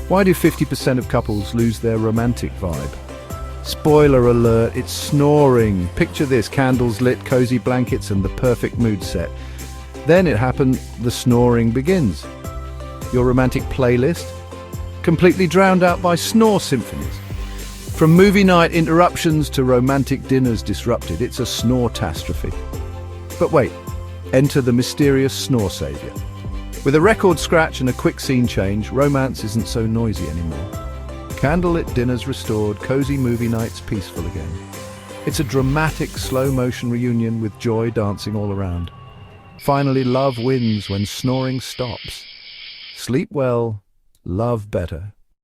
Why do 50% of couples lose their romantic vibe? Spoiler alert, it's snoring. Picture this, candles lit, cozy blankets, and the perfect mood set. Then it happened, the snoring begins. Your romantic playlist? Completely drowned out by snore symphonies. From movie night interruptions to romantic dinners disrupted, it's a snore-tastrophe. But wait, enter the mysterious snore savior. With a record scratch and a quick scene change, romance isn't so noisy anymore. Candlelit dinners restored, cozy movie nights peaceful again. It's a dramatic, slow-motion reunion with joy dancing all around. Finally, love wins when snoring stops. Sleep well, love better.